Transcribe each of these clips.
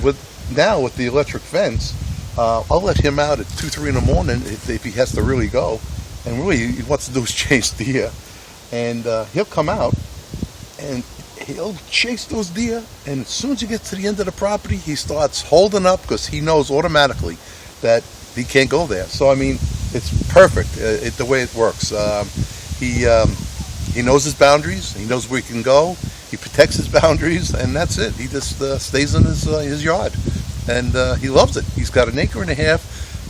with the electric fence, I'll let him out at 2, 3 in the morning if he has to really go, and really he wants to do is chase deer, and he'll come out and he'll chase those deer, and as soon as he gets to the end of the property, he starts holding up because he knows automatically that he can't go there. So I mean, it's perfect the way it works. He knows his boundaries. He knows where he can go. He protects his boundaries, and that's it. He just stays in his yard, and he loves it. He's got 1.5 acres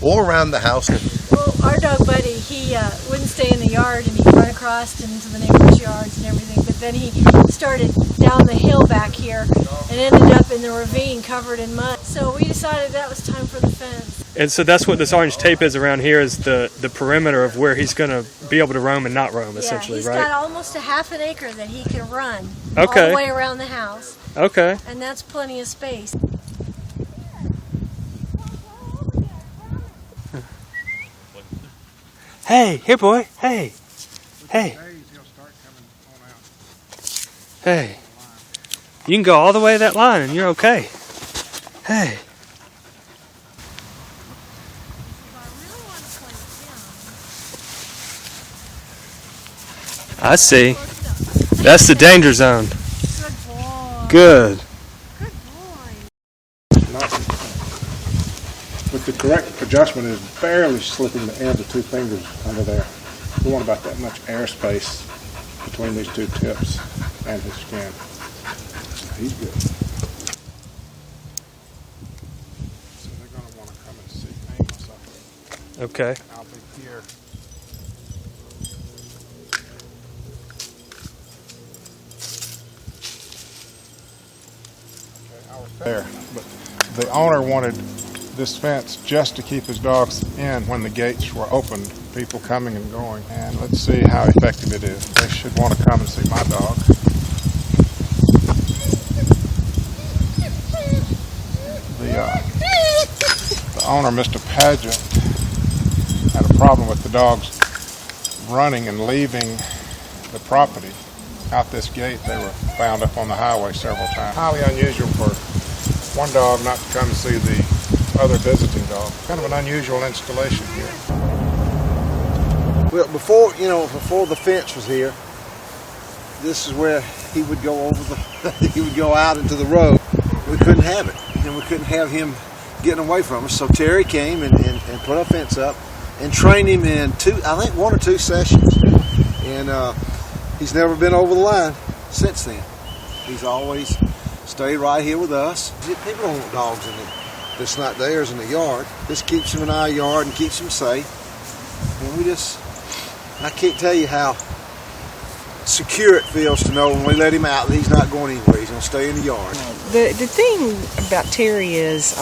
all around the house. Well, our dog Buddy, he wouldn't stay in the yard, and he'd run across into the neighbors' yards and everything. But then he started down the hill back here and ended up in the ravine covered in mud. So we decided that was time for the fence. And so that's what this orange tape is around here, is the perimeter of where he's going to be able to roam and not roam, essentially, he's right? He's got almost 1/2 acre that he can run all the way around the house. Okay. And that's plenty of space. Hey, here, boy. Hey. Hey. Hey. You can go all the way to that line and you're okay. Hey. I see. That's the danger zone. Good boy. Good. Good boy. With the correct adjustment, is barely slipping the ends of 2 fingers under there. We want about that much airspace between these 2 tips and his skin. He's good. So they're going to want to come and see me. Okay. I'll be here. Okay, I was there, but the owner wanted this fence just to keep his dogs in when the gates were open, people coming and going. And let's see how effective it is. They should want to come and see my dog. The owner, Mr. Pageant, had a problem with the dogs running and leaving the property out this gate. They were found up on the highway several times. Highly unusual for one dog not to come and see the other visiting dog. Kind of an unusual installation here. Well, before the fence was here, this is where he would go over he would go out into the road. We couldn't have it, and we couldn't have him getting away from us. So Terry came and put our fence up and trained him in 1 or 2 sessions, and he's never been over the line since then. He's always stayed right here with us. People don't want dogs that's not theirs in the yard. This keeps him in our yard and keeps him safe. And I can't tell you how secure it feels to know when we let him out that he's not going anywhere. He's going to stay in the yard. The thing about Terry is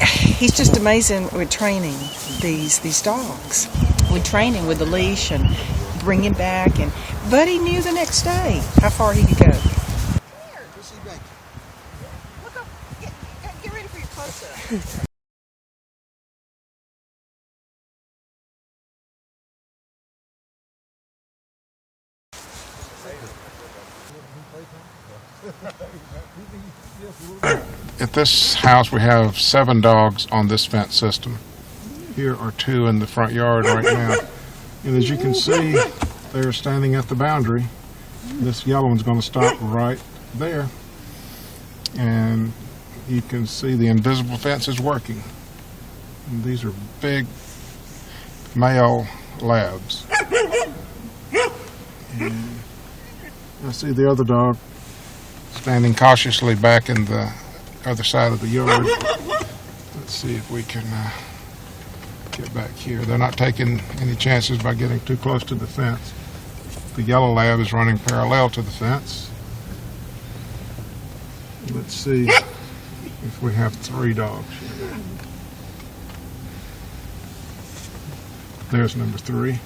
he's just amazing with training these dogs. We train him with the leash and bring him back, and Buddy knew the next day how far he could go. Look up, get ready for your close-up. At this house, we have 7 dogs on this fence system. Here are 2 in the front yard right now. And as you can see, they're standing at the boundary. This yellow one's going to stop right there. And you can see the invisible fence is working. And these are big male labs. And I see the other dog standing cautiously back in the other side of the yard. Let's see if we can get back here. They're not taking any chances by getting too close to the fence. The yellow lab is running parallel to the fence. Let's see if we have 3 dogs here. There's number 3.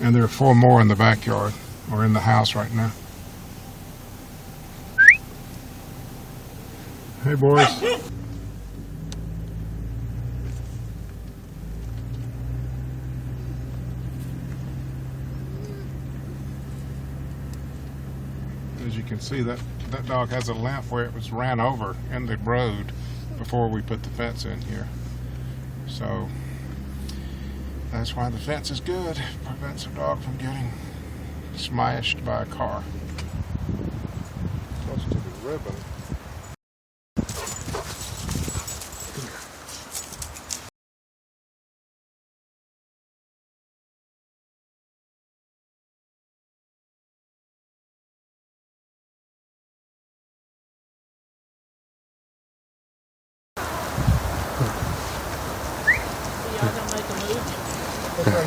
And there are 4 more in the backyard or in the house right now. Hey, boys. As you you can see, that dog has a limp where it was ran over in the road before we put the fence in here. So that's why the fence is good. It prevents a dog from getting smashed by a car. Close to the ribbon.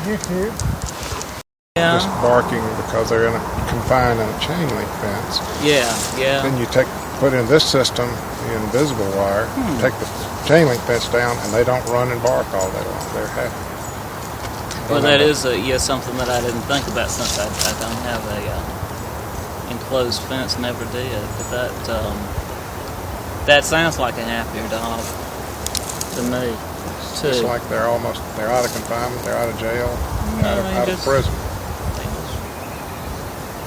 YouTube. Yeah. Just barking because they're confined in a chain link fence. Yeah, yeah. Then you put in this system, the invisible wire, take the chain link fence down, and they don't run and bark all day long. They're happy. Well, that is something that I didn't think about since I don't have a enclosed fence, never did. But that sounds like a happier dog to me. It's like they're out of confinement, they're out of jail, out of prison.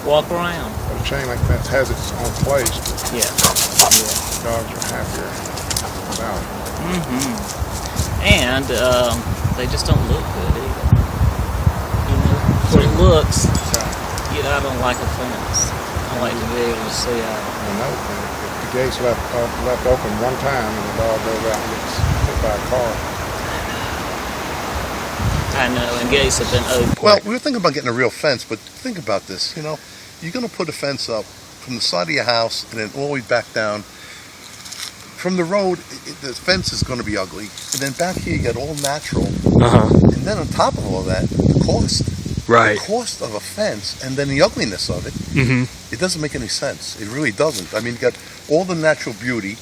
Walk around. But a chain link fence has its own place. Yeah. Dogs are happier without it. And they just don't look good either. You know, for looks, I don't like a fence. I like to be able to see out. Another thing, if the gate's left open one time and the dog goes out and gets hit by a car. I know, and gates have been open. Well, we were thinking about getting a real fence, but think about this. You know, you're going to put a fence up from the side of your house and then all the way back down. From the road, the fence is going to be ugly. And then back here, you got all natural. And then on top of all that, the cost. Right. The cost of a fence and then the ugliness of it. It doesn't make any sense. It really doesn't. I mean, you got all the natural beauty,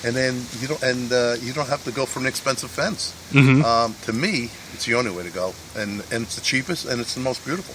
and then you don't have to go for an expensive fence. To me, it's the only way to go, and it's the cheapest and it's the most beautiful.